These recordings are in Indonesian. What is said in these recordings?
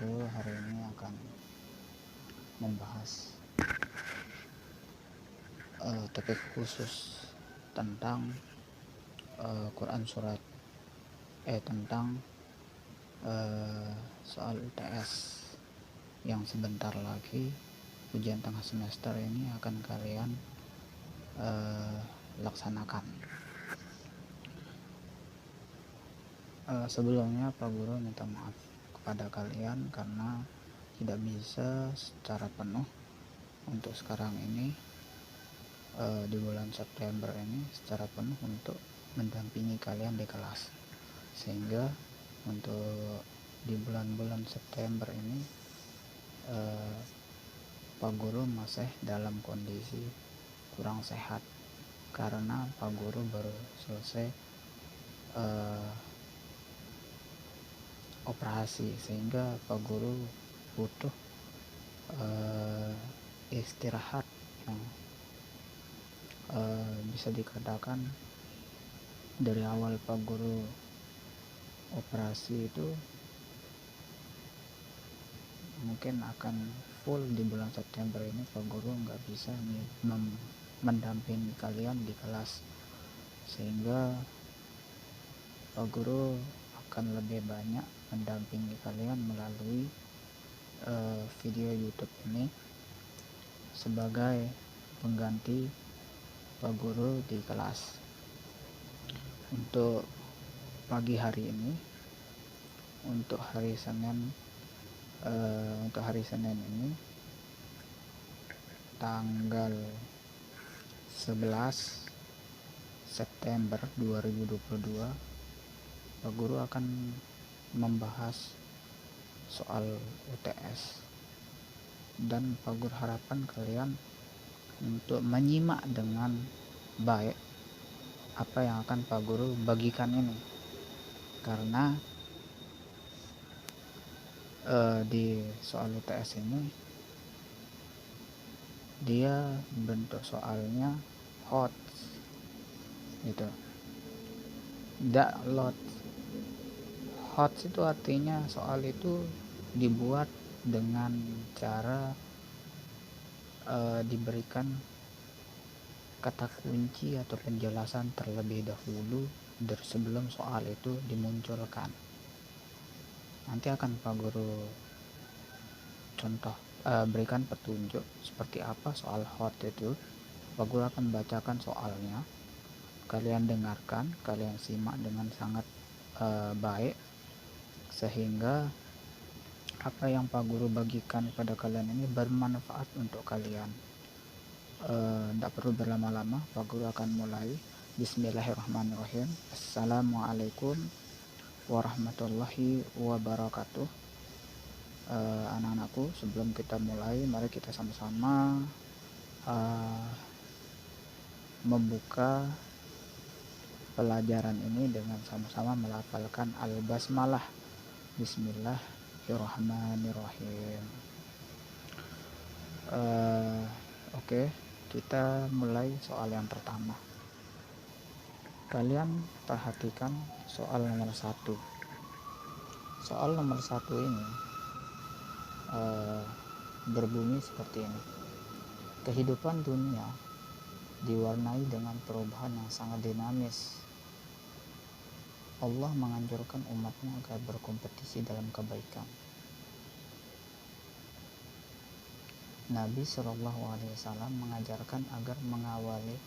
Guru hari ini akan membahas topik khusus tentang Quran surat tentang soal UTS yang sebentar lagi ujian tengah semester ini akan kalian laksanakan. Sebelumnya Pak Guru minta maaf kepada kalian karena tidak bisa secara penuh untuk sekarang ini di bulan September ini secara penuh untuk mendampingi kalian di kelas, sehingga untuk di bulan-bulan September ini Pak Guru masih dalam kondisi kurang sehat karena Pak Guru baru selesai operasi, sehingga Pak Guru butuh istirahat yang bisa dikatakan dari awal Pak Guru operasi itu mungkin akan full di bulan September ini. Pak Guru nggak bisa mendampingi kalian di kelas, sehingga Pak Guru akan lebih banyak mendampingi kalian melalui video YouTube ini sebagai pengganti Pak Guru di kelas. Untuk pagi hari ini, untuk hari Senin ini tanggal 11 September 2022, Pak Guru akan membahas soal UTS, dan Pak Guru harapan kalian untuk menyimak dengan baik apa yang akan Pak Guru bagikan ini, karena di soal UTS ini dia bentuk soalnya hot gitu, tidak lot. Hot itu artinya soal itu dibuat dengan cara diberikan kata kunci atau penjelasan terlebih dahulu dari sebelum soal itu dimunculkan. Nanti akan Pak Guru berikan petunjuk seperti apa soal hot itu. Pak Guru akan bacakan soalnya, kalian dengarkan, kalian simak dengan sangat baik, sehingga apa yang Pak Guru bagikan pada kalian ini bermanfaat untuk kalian. Tidak perlu berlama-lama, Pak Guru akan mulai. Bismillahirrahmanirrahim. Assalamualaikum warahmatullahi wabarakatuh. Anak-anakku, sebelum kita mulai, mari kita sama-sama membuka pelajaran ini dengan sama-sama melafalkan al-basmalah. Bismillahirrahmanirrahim. Oke, kita mulai soal yang pertama. Kalian perhatikan soal nomor 1. Soal nomor 1 ini berbunyi seperti ini. Kehidupan dunia diwarnai dengan perubahan yang sangat dinamis. Allah menganjurkan umatnya agar berkompetisi dalam kebaikan. Nabi SAW mengajarkan agar mengawali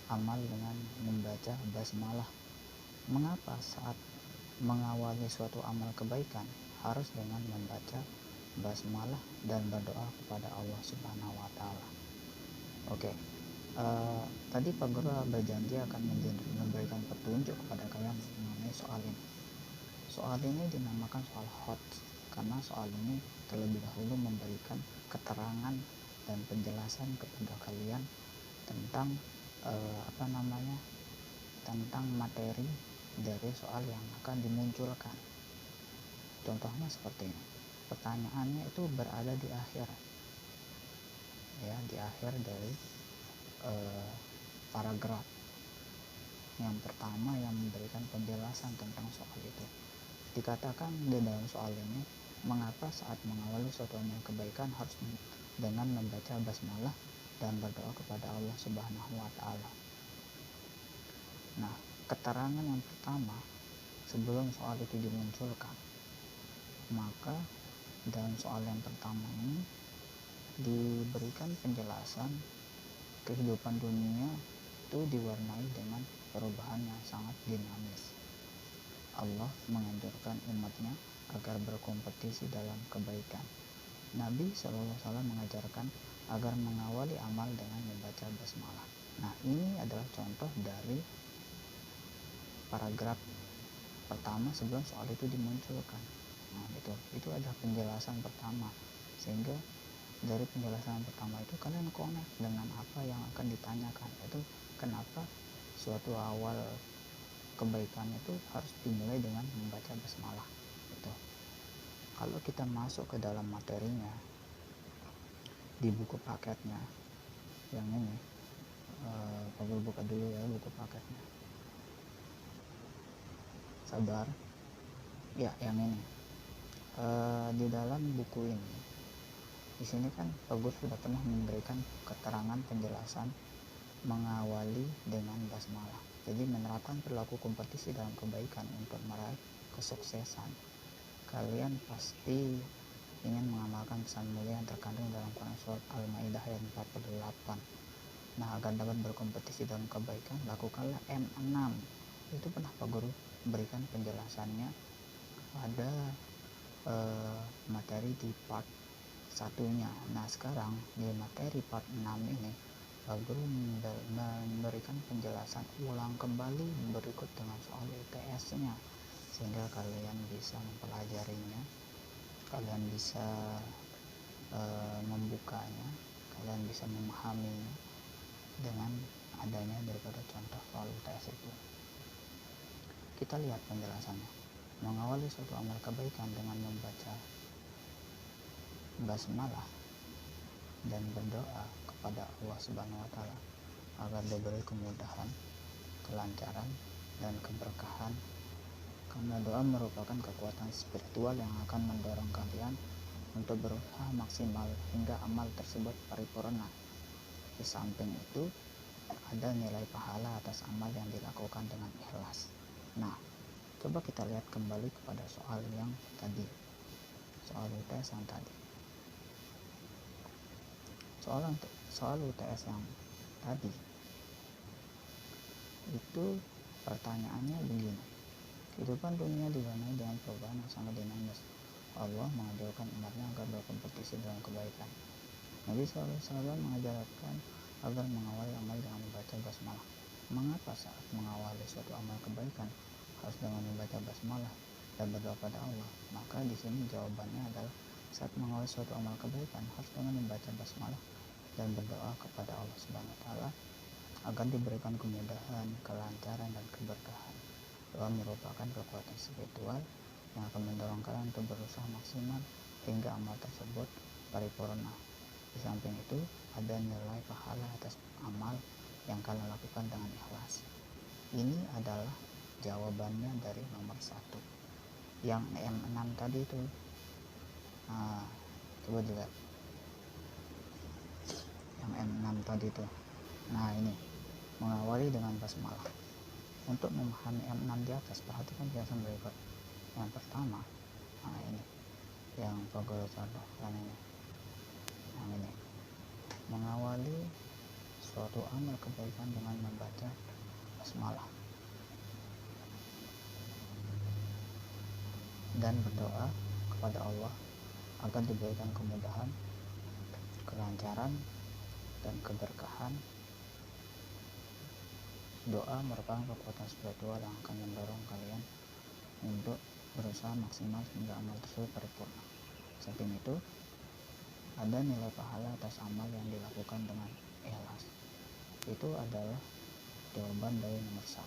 amal dengan membaca basmalah. Mengapa saat mengawali suatu amal kebaikan harus dengan membaca basmalah dan berdoa kepada Allah Subhanahu wa Ta'ala? Oke. Tadi Pak Guru berjanji akan memberikan petunjuk kepada kalian mengenai soal ini. Soal ini dinamakan soal hot karena soal ini terlebih dahulu memberikan keterangan dan penjelasan kepada kalian tentang tentang materi dari soal yang akan dimunculkan. Contohnya seperti ini. Pertanyaannya itu berada di akhir, ya, di akhir dari paragraf yang pertama yang memberikan penjelasan tentang soal itu. Dikatakan di dalam soal ini, Mengapa saat mengawali suatu amal kebaikan harus dengan membaca basmalah dan berdoa kepada Allah Subhanahu wa taala? Nah, keterangan yang pertama sebelum soal itu dimunculkan, maka dalam soal yang pertama ini diberikan penjelasan kehidupan dunia itu diwarnai dengan perubahan yang sangat dinamis. Allah menganjurkan umatnya agar berkompetisi dalam kebaikan. Nabi SAW mengajarkan agar mengawali amal dengan membaca basmalah. Nah, ini adalah contoh dari paragraf pertama sebelum soal itu dimunculkan. Nah, itu adalah penjelasan pertama, sehingga dari penjelasan pertama itu kalian connect dengan apa yang akan ditanyakan, itu kenapa suatu awal kebaikan itu harus dimulai dengan membaca basmalah. Itu kalau kita masuk ke dalam materinya di buku paketnya yang ini, Pablo buka dulu ya buku paketnya, sabar ya, yang ini. Di dalam buku ini, di sini kan Pak Guru sudah pernah memberikan keterangan penjelasan mengawali dengan basmalah. Jadi menerapkan perilaku kompetisi dalam kebaikan untuk meraih kesuksesan. Kalian pasti ingin mengamalkan pesan mulia yang terkandung dalam Quran surat Al-Maidah ayat 48. Nah, agar dapat berkompetisi dalam kebaikan, lakukanlah M6. Itu pernah Pak Guru berikan penjelasannya pada materi di part satunya. Nah, sekarang di materi part 6 ini Pak Guru memberikan penjelasan ulang kembali berikut dengan soal UTS-nya, sehingga kalian bisa mempelajarinya, kalian bisa membukanya, kalian bisa memahaminya dengan adanya daripada contoh soal UTS itu. Kita lihat penjelasannya. Mengawali suatu amal kebaikan dengan membaca basmalah dan berdoa kepada Allah Subhanahu wa taala agar diberi kemudahan, kelancaran, dan keberkahan, karena doa merupakan kekuatan spiritual yang akan mendorong kalian untuk berusaha maksimal hingga amal tersebut paripurna. Di samping itu, ada nilai pahala atas amal yang dilakukan dengan ikhlas. Nah, coba kita lihat kembali kepada soal yang tadi, soal UTS yang tadi. Soal UTS yang tadi itu pertanyaannya begini: kehidupan dunia diwarnai dengan perubahan yang sangat dinamis. Allah mengajarkan umatnya agar berkompetisi dalam kebaikan. Nabi SAW mengajarkan agar mengawali amal dengan membaca basmalah. Mengapa saat mengawali suatu amal kebaikan harus dengan membaca basmalah dan berdoa pada Allah? Maka di sini jawabannya adalah saat mengawali suatu amal kebaikan harus dengan membaca basmalah dan berdoa kepada Allah Subhanahu wa taala agar diberikan kemudahan, kelancaran, dan keberkahan. Doa merupakan kekuatan spiritual yang akan mendorong kalian untuk berusaha maksimal hingga amal tersebut paripurna. Di samping itu, ada nilai pahala atas amal yang kalian lakukan dengan ikhlas. Ini adalah jawabannya dari nomor 1. Yang M6 tadi itu, nah, coba dilihat. Yang M6 tadi itu. Nah, ini mengawali dengan basmalah. Untuk memahami M6 di atas, perhatikan penjelasan berikut. Yang pertama, nah ini yang Pogol contohkan ini. Yang ini, mengawali suatu amal kebaikan dengan membaca basmalah dan berdoa kepada Allah agar diberikan kemudahan, kelancaran, dan keberkahan. Doa merupakan kekuatan spiritual yang akan mendorong kalian untuk berusaha maksimal hingga amal tersebut paripurna. Samping itu, ada nilai pahala atas amal yang dilakukan dengan ikhlas. Itu adalah jawaban dari nomor 1.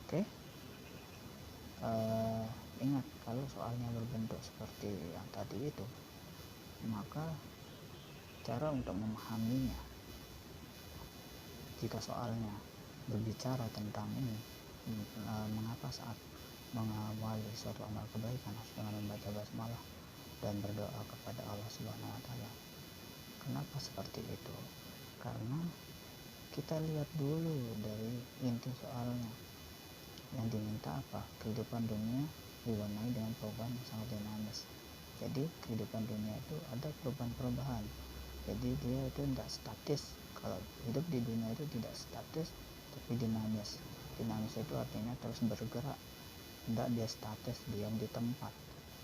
Oke? Ingat, kalau soalnya berbentuk seperti yang tadi itu, maka cara untuk memahaminya, jika soalnya berbicara tentang ini, mengapa saat mengawali suatu amal kebaikan harus dengan membaca basmalah dan berdoa kepada Allah Subhanahu wa taala. Kenapa seperti itu? Karena kita lihat dulu dari inti soalnya. Yang diminta apa? Kehidupan dunia diwarnai dengan perubahan yang sangat dinamis. Jadi kehidupan dunia itu ada perubahan-perubahan. Jadi dia itu tidak statis. Kalau hidup di dunia itu tidak statis, tapi dinamis. Dinamis itu artinya terus bergerak, tidak dia statis, diam di tempat.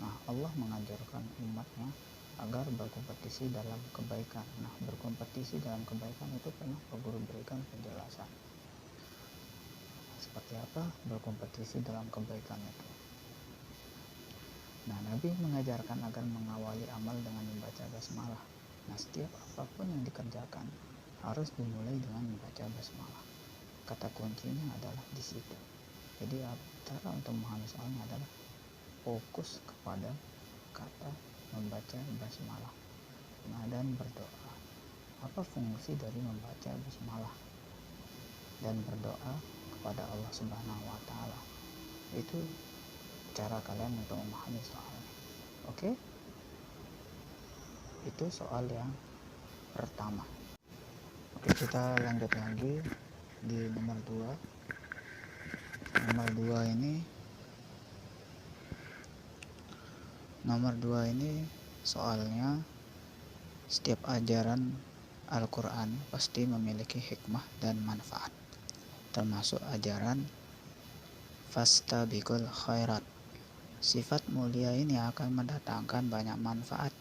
Nah, Allah mengajarkan umatnya agar berkompetisi dalam kebaikan. Nah, berkompetisi dalam kebaikan itu pernah Pak Guru berikan penjelasan. Seperti apa berkompetisi dalam kebaikan itu? Nah, Nabi mengajarkan agar mengawali amal dengan membaca basmalah. Nah, setiap apapun yang dikerjakan harus dimulai dengan membaca basmalah. Kata kuncinya adalah di situ. Jadi cara untuk memahami soalnya adalah fokus kepada kata membaca basmalah. Nah, dan berdoa. Apa fungsi dari membaca basmalah dan berdoa kepada Allah Subhanahu wa taala? Itu cara kalian untuk memahami soalnya. Oke? Itu soal yang pertama. Oke, kita lanjut lagi di nomor 2. Nomor 2 ini soalnya setiap ajaran Al-Quran pasti memiliki hikmah dan manfaat, termasuk ajaran fastabiqul khairat. Sifat mulia ini akan mendatangkan banyak manfaat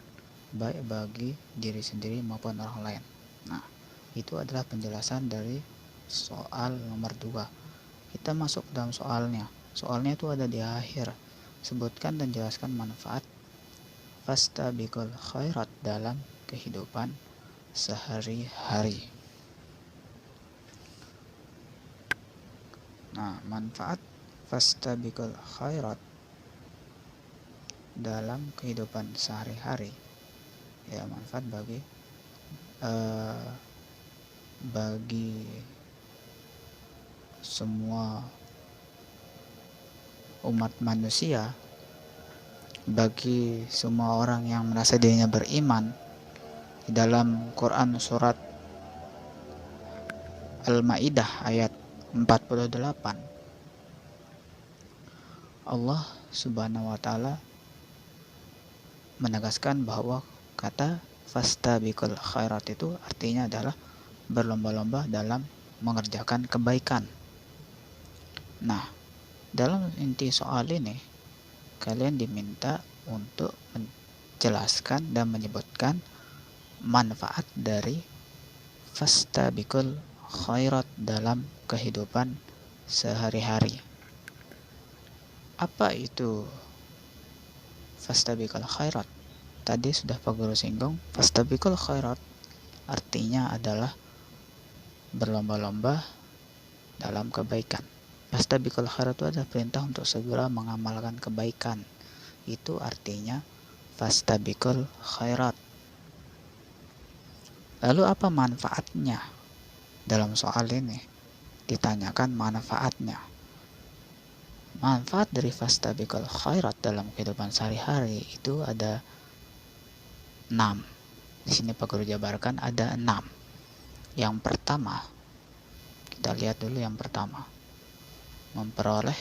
baik bagi diri sendiri maupun orang lain. Nah, itu adalah penjelasan dari soal nomor 2. Kita masuk ke dalam soalnya. Soalnya itu ada di akhir. Sebutkan dan jelaskan manfaat fastabiqul khairat dalam kehidupan sehari-hari. Nah, manfaat fastabiqul khairat dalam kehidupan sehari-hari, ya manfaat bagi semua umat manusia, bagi semua orang yang merasa dirinya beriman. Di dalam Quran surat Al-Maidah ayat 48, Allah Subhanahu wa taala menegaskan bahwa kata fastabiqul khairat itu artinya adalah berlomba-lomba dalam mengerjakan kebaikan. Nah, dalam inti soal ini kalian diminta untuk menjelaskan dan menyebutkan manfaat dari fastabiqul khairat dalam kehidupan sehari-hari. Apa itu fastabiqul khairat? Tadi sudah Pak Guru singgung. Fastabiqul khairat artinya adalah berlomba-lomba dalam kebaikan. Fastabiqul khairat itu adalah perintah untuk segera mengamalkan kebaikan. Itu artinya fastabiqul khairat. Lalu apa manfaatnya? Dalam soal ini ditanyakan manfaatnya. Manfaat dari fastabiqul khairat dalam kehidupan sehari-hari itu ada 6. Di sini Pak Guru jabarkan ada 6. Yang pertama, kita lihat dulu yang pertama. Memperoleh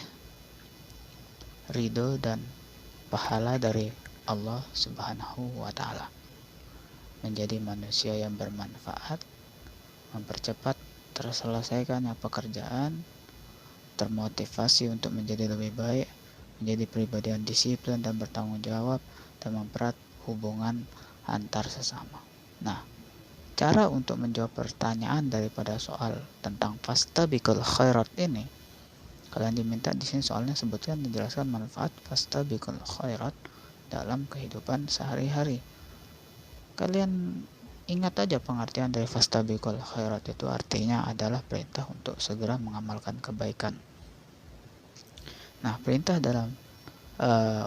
ridho dan pahala dari Allah Subhanahu wa taala. Menjadi manusia yang bermanfaat, mempercepat terselesaikannya pekerjaan, termotivasi untuk menjadi lebih baik, menjadi pribadi yang disiplin dan bertanggung jawab, dan mempererat hubungan antar sesama. Nah, cara untuk menjawab pertanyaan daripada soal tentang fastabiqul khairat ini, kalian diminta di sini soalnya sebutkan dan jelaskan manfaat fastabiqul khairat dalam kehidupan sehari-hari. Kalian ingat aja pengertian dari fastabiqul khairat itu artinya adalah perintah untuk segera mengamalkan kebaikan. Nah, perintah dalam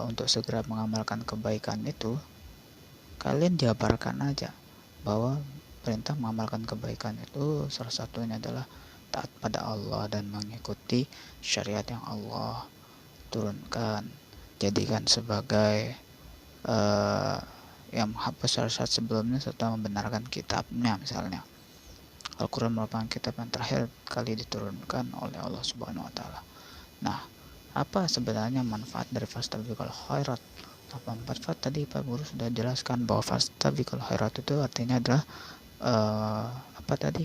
untuk segera mengamalkan kebaikan itu kalian jabarkan aja bahwa perintah mengamalkan kebaikan itu salah satunya adalah taat pada Allah dan mengikuti syariat yang Allah diturunkan, jadikan sebagai yang menghapus syariat sebelumnya serta membenarkan kitabnya. Misalnya Al-Quran merupakan kitab yang terakhir kali diturunkan oleh Allah Subhanahu wa Ta'ala. Nah, apa sebenarnya manfaat dari fastabiqul khairat? Apa manfaat tadi Pak Guru sudah jelaskan bahwa fastabiqul khairat itu artinya adalah apa tadi?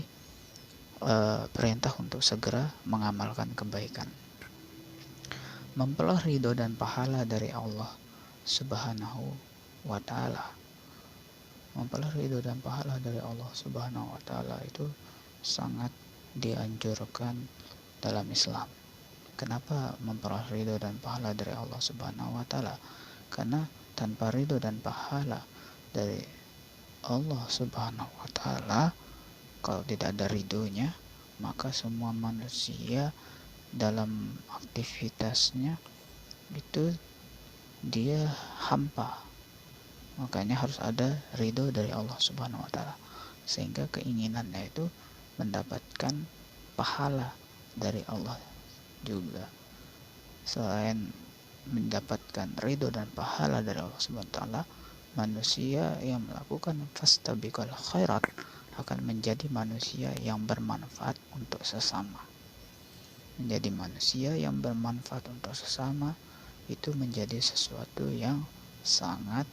Perintah untuk segera mengamalkan kebaikan. Memperoleh ridho dan pahala dari Allah Subhanahu wa Ta'ala. Memperoleh ridho dan pahala dari Allah Subhanahu wa Ta'ala itu sangat dianjurkan dalam Islam. Kenapa memperoleh ridho dan pahala dari Allah Subhanahu wa Ta'ala? Karena tanpa ridho dan pahala dari Allah Subhanahu wa Ta'ala, kalau tidak ada ridhonya, maka semua manusia dalam aktivitasnya itu dia hampa. Makanya harus ada ridho dari Allah Subhanahu wa Ta'ala, sehingga keinginannya itu mendapatkan pahala dari Allah juga. Selain mendapatkan ridho dan pahala dari Allah Subhanahu wa Ta'ala, manusia yang melakukan fastabiqul khairat akan menjadi manusia yang bermanfaat untuk sesama. Menjadi manusia yang bermanfaat untuk sesama itu menjadi sesuatu yang sangat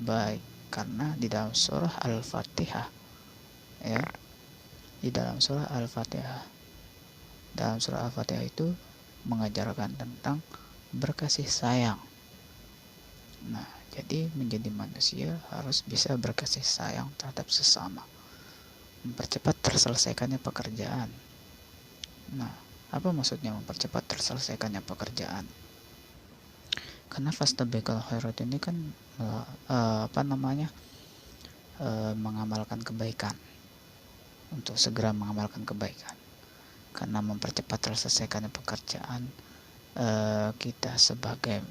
baik, karena di dalam surah Al-Fatihah, ya, di dalam surah Al-Fatihah, itu mengajarkan tentang berkasih sayang. Nah, jadi menjadi manusia harus bisa berkasih sayang terhadap sesama, mempercepat terselesaikannya pekerjaan. Nah, apa maksudnya mempercepat terselesaikannya pekerjaan? Karena fastabiqul khairat ini kan mengamalkan kebaikan, untuk segera mengamalkan kebaikan. Karena mempercepat terselesaikannya pekerjaan, kita sebagai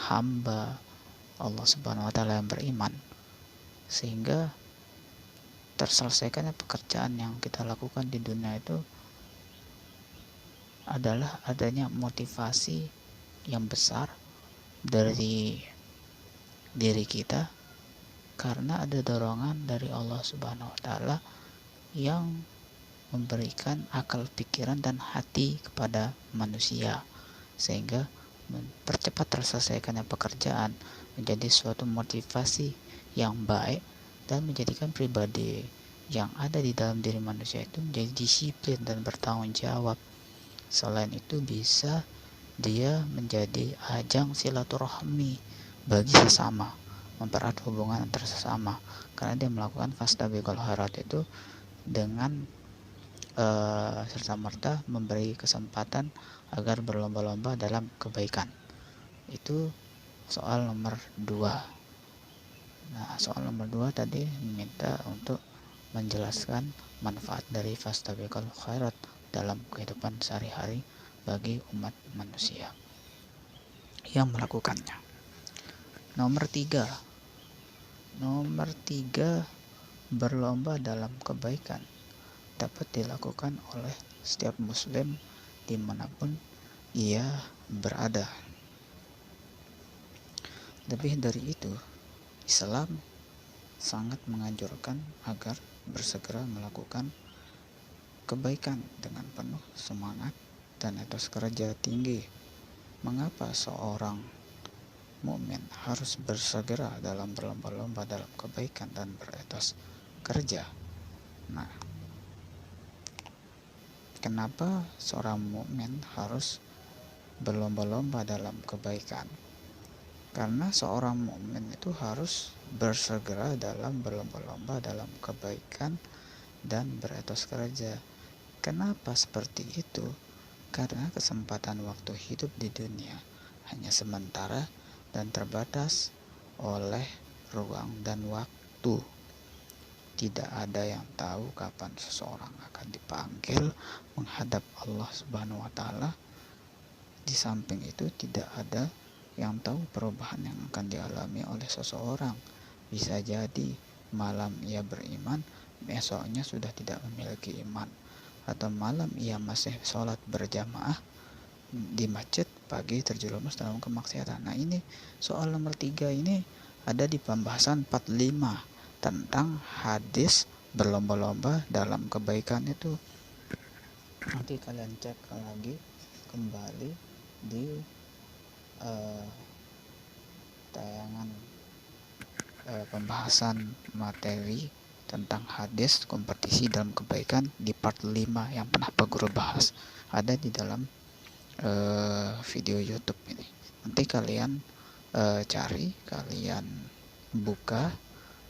hamba Allah Subhanahu wa Ta'ala yang beriman, sehingga terselesaikannya pekerjaan yang kita lakukan di dunia itu adalah adanya motivasi yang besar dari diri kita, karena ada dorongan dari Allah Subhanahu wa Ta'ala yang memberikan akal pikiran dan hati kepada manusia, sehingga mempercepat terselesaikannya pekerjaan menjadi suatu motivasi yang baik dan menjadikan pribadi yang ada di dalam diri manusia itu menjadi disiplin dan bertanggung jawab. Selain itu bisa dia menjadi ajang silaturahmi bagi sesama, mempererat hubungan antar sesama, karena dia melakukan fastabiqul khairat itu dengan serta-merta memberi kesempatan agar berlomba-lomba dalam kebaikan. Itu soal nomor 2. Nah, soal nomor 2 tadi meminta untuk menjelaskan manfaat dari fastabiqul khairat dalam kehidupan sehari-hari bagi umat manusia yang melakukannya. Nomor 3, berlomba dalam kebaikan dapat dilakukan oleh setiap muslim dimanapun ia berada. Lebih dari itu, Islam sangat menganjurkan agar bersegera melakukan kebaikan dengan penuh semangat dan etos kerja tinggi. Mengapa seorang mukmin harus bersegera dalam berlomba-lomba dalam kebaikan dan beretos kerja? Nah, kenapa seorang mukmin harus berlomba-lomba dalam kebaikan? Karena seorang mukmin itu harus bersegera dalam berlomba-lomba dalam kebaikan dan beretos kerja. Kenapa seperti itu? Karena kesempatan waktu hidup di dunia hanya sementara dan terbatas oleh ruang dan waktu. Tidak ada yang tahu kapan seseorang akan dipanggil menghadap Allah Subhanahu wa Ta'ala. Di samping itu, tidak ada yang tahu perubahan yang akan dialami oleh seseorang. Bisa jadi malam ia beriman, besoknya sudah tidak memiliki iman, atau malam ia masih sholat berjamaah di masjid, pagi terjerumus dalam kemaksiatan. Nah, ini soal nomor 3 ini ada di pembahasan 45 tentang hadis berlomba-lomba dalam kebaikan itu. Nanti kalian cek lagi kembali di tayangan pembahasan materi tentang hadis kompetisi dalam kebaikan di part 5 yang pernah Pak Guru bahas, ada di dalam video YouTube ini. Nanti kalian cari, kalian buka,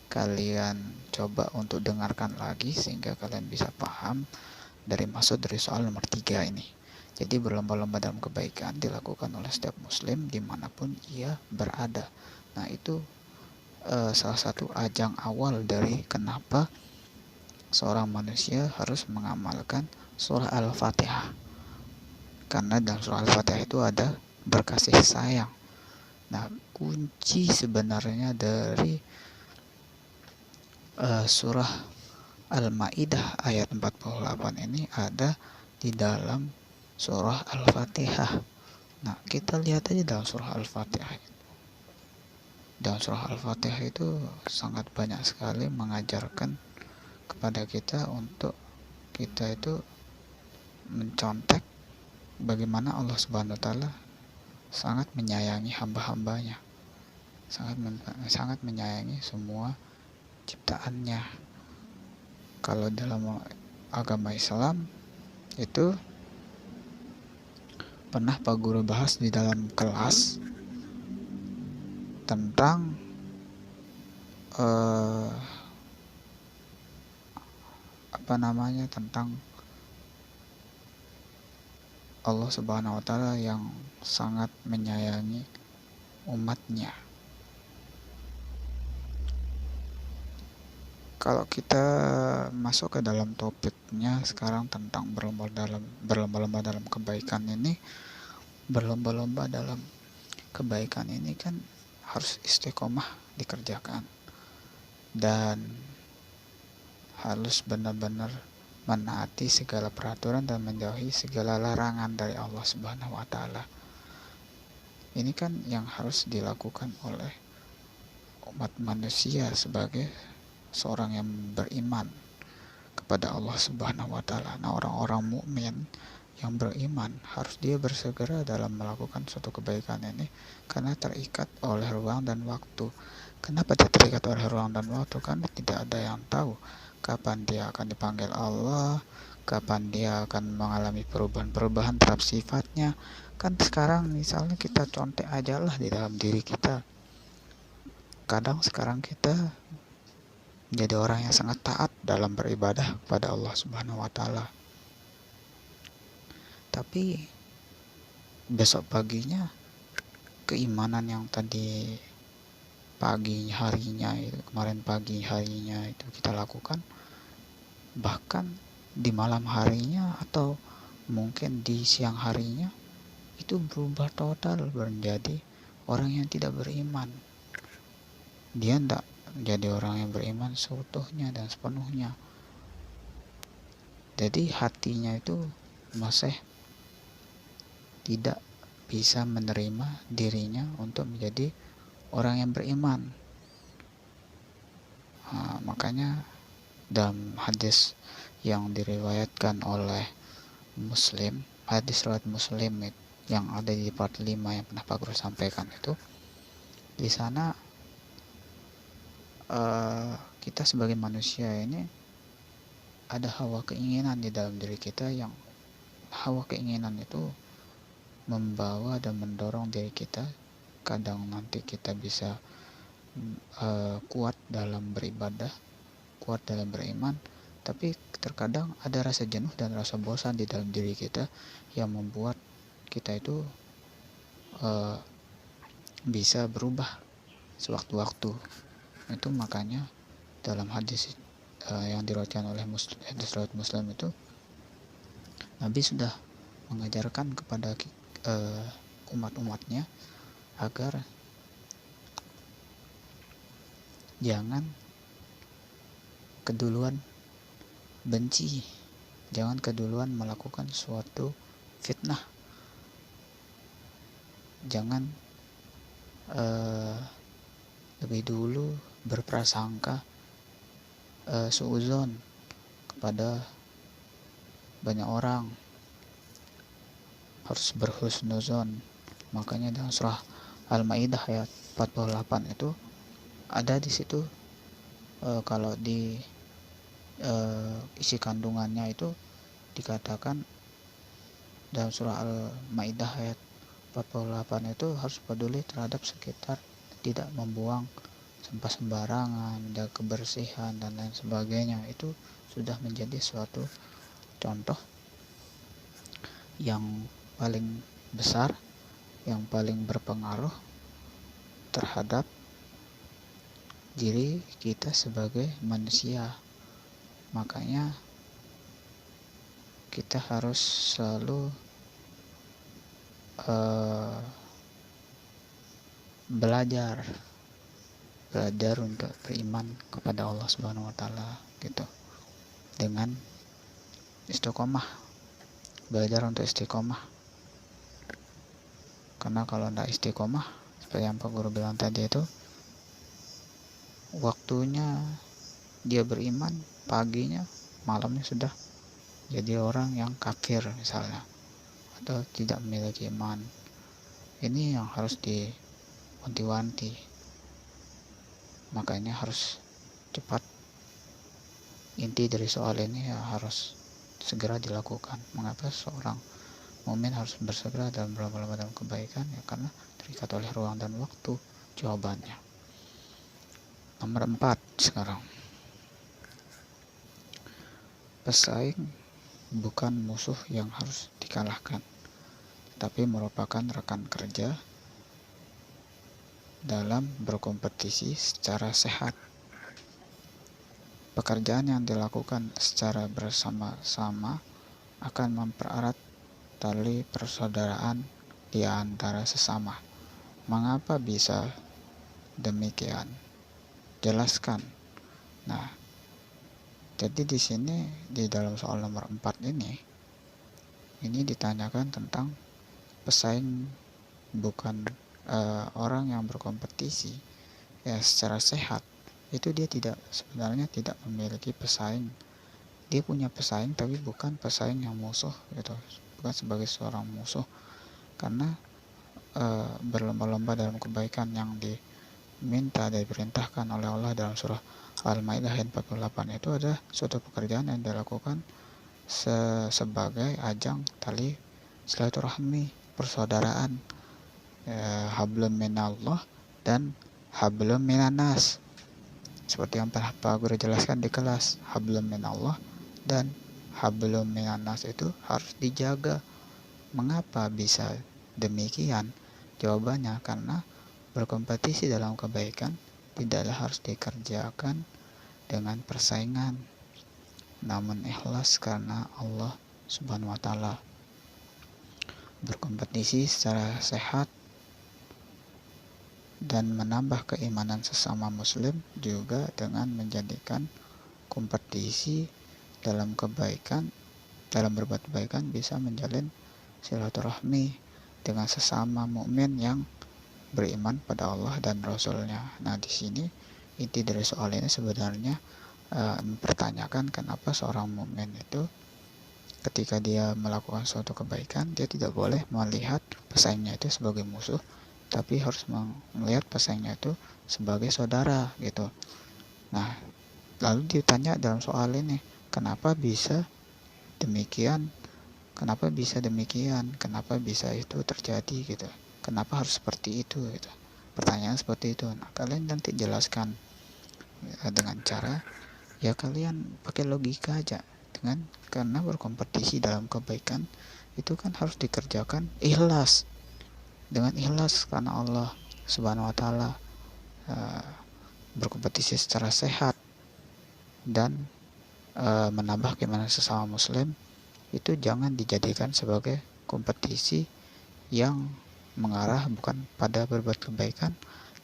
kalian coba untuk dengarkan lagi sehingga kalian bisa paham dari maksud dari soal nomor 3 ini. Jadi berlomba-lomba dalam kebaikan dilakukan oleh setiap muslim dimanapun ia berada. Nah, itu salah satu ajang awal dari kenapa seorang manusia harus mengamalkan surah Al-Fatihah. Karena dalam surah Al-Fatihah itu ada berkasih sayang. Nah, kunci sebenarnya dari surah Al-Maidah ayat 48 ini ada di dalam surah Al-Fatihah. Nah, kita lihat aja dalam surah Al-Fatihah. Dalam surah Al-Fatihah itu sangat banyak sekali mengajarkan kepada kita untuk kita itu mencontek bagaimana Allah Subhanahu wa taala sangat menyayangi hamba-hambanya, sangat menyayangi semua ciptaannya. Kalau dalam agama Islam itu pernah Pak Guru bahas di dalam kelas tentang tentang Allah Subhanahu wa taala yang sangat menyayangi umatnya. Kalau kita masuk ke dalam topiknya sekarang tentang berlomba-lomba dalam kebaikan ini, berlomba-lomba dalam kebaikan ini kan harus istiqomah dikerjakan dan harus benar-benar menaati segala peraturan dan menjauhi segala larangan dari Allah Subhanahu wa taala. Ini kan yang harus dilakukan oleh umat manusia sebagai seorang yang beriman kepada Allah Subhanahu wa taala. Nah, orang-orang mukmin yang beriman harus dia bersegera dalam melakukan suatu kebaikan ini karena terikat oleh ruang dan waktu. Kenapa dia terikat oleh ruang dan waktu? Karena tidak ada yang tahu kapan dia akan dipanggil Allah, kapan dia akan mengalami perubahan-perubahan terhadap sifatnya. Kan sekarang misalnya kita contek aja lah di dalam diri kita. Kadang sekarang kita menjadi orang yang sangat taat dalam beribadah pada Allah Subhanahu wa taala. Tapi besok paginya keimanan yang tadi kemarin pagi harinya itu kita lakukan, bahkan di malam harinya atau mungkin di siang harinya itu berubah total menjadi orang yang tidak beriman. Dia tidak menjadi orang yang beriman seutuhnya dan sepenuhnya. Jadi hatinya itu masih tidak bisa menerima dirinya untuk menjadi orang yang beriman. Nah, makanya dalam hadis yang diriwayatkan oleh Muslim, hadis riwayat Muslim yang ada di part 5 yang pernah Pak Guru sampaikan itu, di sana kita sebagai manusia ini ada hawa keinginan di dalam diri kita, yang hawa keinginan itu membawa dan mendorong diri kita. Kadang nanti kita bisa kuat dalam beribadah, kuat dalam beriman, tapi terkadang ada rasa jenuh dan rasa bosan di dalam diri kita yang membuat kita itu bisa berubah sewaktu-waktu. Itu makanya dalam hadis yang diriwayatkan oleh Muslim itu, Nabi sudah mengajarkan kepada umat-umatnya agar jangan keduluan benci, jangan keduluan melakukan suatu fitnah. jangan lebih dulu berprasangka suuzon kepada banyak orang, harus berhusnuzon. Makanya dalam surah Al-Maidah ayat 48 itu ada di situ kalau di isi kandungannya itu dikatakan dalam surah Al-Maidah ayat 48 itu harus peduli terhadap sekitar, tidak membuang sampah sembarangan, menjaga kebersihan dan lain sebagainya. Itu sudah menjadi suatu contoh yang paling besar, yang paling berpengaruh terhadap diri kita sebagai manusia. Makanya kita harus selalu belajar untuk beriman kepada Allah Subhanahu wa taala gitu, dengan istiqomah, belajar untuk istiqomah. Karena kalau tidak istiqomah, seperti yang Pak Guru bilang tadi itu, waktunya dia beriman, paginya malamnya sudah jadi orang yang kafir misalnya, atau tidak memiliki iman. Ini yang harus diwanti-wanti. Makanya harus cepat. Inti dari soal ini ya harus segera dilakukan. Mengapa seorang mukmin harus bersegera dalam berlomba-lomba dalam kebaikan? Ya karena terikat oleh ruang dan waktu. Jawabannya nomor 4 sekarang. Pesaing bukan musuh yang harus dikalahkan, tapi merupakan rekan kerja dalam berkompetisi secara sehat. Pekerjaan yang dilakukan secara bersama-sama akan mempererat tali persaudaraan di antara sesama. Mengapa bisa demikian? Jelaskan. Nah, jadi di sini di dalam soal nomor 4 ini ditanyakan tentang pesaing bukan orang yang berkompetisi ya secara sehat. Itu dia sebenarnya tidak memiliki pesaing. Dia punya pesaing tapi bukan pesaing yang musuh gitu, bukan sebagai seorang musuh. Karena berlomba-lomba dalam kebaikan yang diminta dan diperintahkan oleh Allah dalam surah Al-Maidah ayat 48 itu ada suatu pekerjaan yang dilakukan sebagai ajang tali silaturahmi, persaudaraan, hablum minallah dan hablum minanas. Seperti yang pernah Pak Guru jelaskan di kelas, hablum minallah dan hablum minanas itu harus dijaga. Mengapa bisa demikian? Jawabannya karena berkompetisi dalam kebaikan tidaklah harus dikerjakan dengan persaingan, namun ikhlas karena Allah Subhanahu wa taala. Berkompetisi secara sehat dan menambah keimanan sesama muslim juga dengan menjadikan kompetisi dalam kebaikan, dalam berbuat kebaikan bisa menjalin silaturahmi dengan sesama mukmin yang beriman pada Allah dan Rasulnya. Nah, di sini inti dari soal ini sebenarnya mempertanyakan kenapa seorang mukmin itu ketika dia melakukan suatu kebaikan, dia tidak boleh melihat pesaingnya itu sebagai musuh, tapi harus melihat pesaingnya itu sebagai saudara gitu. Nah, lalu ditanya dalam soal ini, kenapa bisa demikian? Kenapa bisa demikian? Kenapa bisa itu terjadi gitu? Kenapa harus seperti itu gitu? Pertanyaan seperti itu. Nah, kalian nanti jelaskan dengan cara ya kalian pakai logika aja, karena berkompetisi dalam kebaikan itu kan harus dikerjakan ikhlas, dengan ikhlas karena Allah Subhanahu wa taala, berkompetisi secara sehat dan menambah keimanan sesama muslim. Itu jangan dijadikan sebagai kompetisi yang mengarah bukan pada berbuat kebaikan,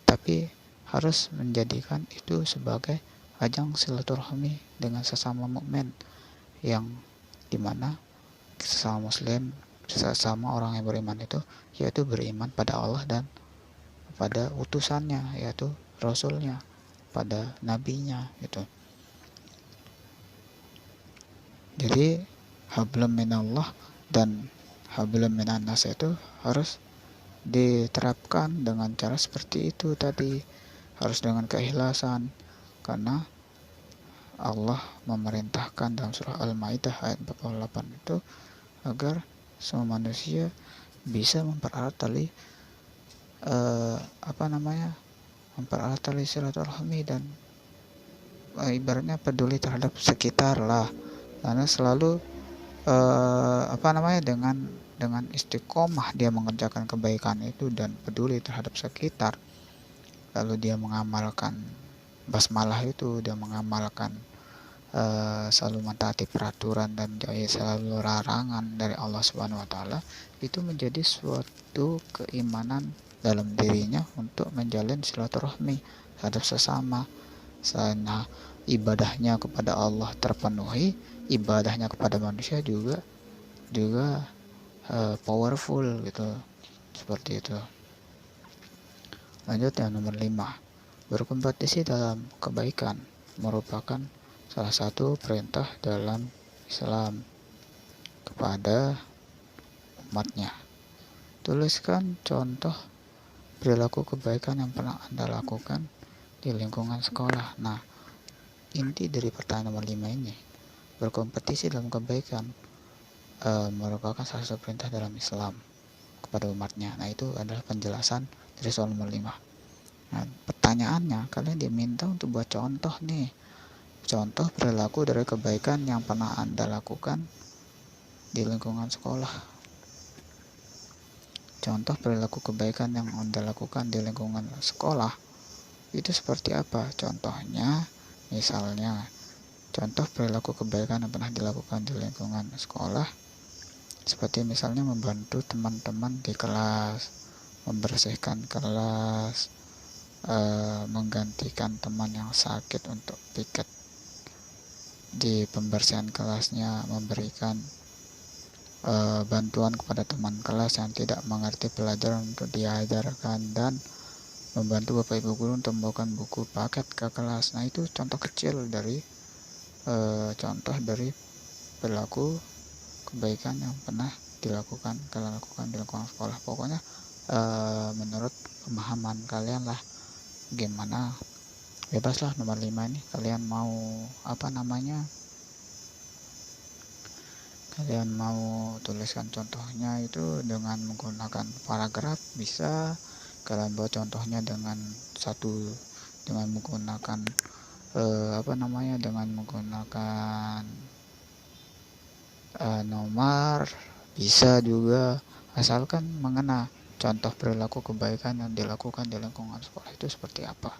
tapi harus menjadikan itu sebagai ajang silaturahmi dengan sesama mukmin, yang dimana sesama muslim sesama orang yang beriman itu yaitu beriman pada Allah dan pada utusannya, yaitu Rasulnya, pada nabinya gitu. Jadi hablum minallah dan hablum minannas itu harus diterapkan dengan cara seperti itu tadi, harus dengan keikhlasan, karena Allah memerintahkan dalam surah Al-Maidah ayat 48 itu agar semua manusia bisa mempererat tali mempererat tali silaturahmi dan ibaratnya peduli terhadap sekitar lah, karena selalu dengan istiqomah dia mengerjakan kebaikan itu dan peduli terhadap sekitar, lalu dia mengamalkan basmalah itu, dia mengamalkan selalu mentaati peraturan dan jauhi selalu larangan dari Allah Subhanahu wa taala, itu menjadi suatu keimanan dalam dirinya untuk menjalin silaturahmi terhadap sesama. Karena ibadahnya kepada Allah terpenuhi, ibadahnya kepada manusia juga powerful gitu, seperti itu. Lanjut yang nomor 5, berkompetisi dalam kebaikan merupakan salah satu perintah dalam Islam kepada umatnya. Tuliskan contoh perilaku kebaikan yang pernah Anda lakukan di lingkungan sekolah. Nah, inti dari pertanyaan nomor 5 ini, berkompetisi dalam kebaikan merupakan salah satu perintah dalam Islam kepada umatnya. Nah, itu adalah penjelasan dari soal nomor 5. Nah, pertanyaannya, kalian diminta untuk buat contoh nih, contoh perilaku dari kebaikan yang pernah Anda lakukan di lingkungan sekolah. Contoh perilaku kebaikan yang Anda lakukan di lingkungan sekolah itu seperti apa? Contohnya, misalnya, contoh perilaku kebaikan yang pernah dilakukan di lingkungan sekolah seperti misalnya membantu teman-teman di kelas, membersihkan kelas, menggantikan teman yang sakit untuk piket di pembersihan kelasnya, memberikan bantuan kepada teman kelas yang tidak mengerti pelajaran untuk diajarkan, dan membantu Bapak Ibu guru untuk membawakan buku paket ke kelas. Nah, itu contoh kecil dari contoh dari perilaku kebaikan yang pernah dilakukan di lingkungan sekolah. Pokoknya menurut pemahaman kalian lah, gimana, bebas lah. Nomor 5 ini kalian mau kalian mau tuliskan contohnya itu dengan menggunakan paragraf bisa, kalian buat contohnya dengan menggunakan dengan menggunakan nomor bisa juga, asalkan mengena contoh perilaku kebaikan yang dilakukan di lingkungan sekolah itu seperti apa.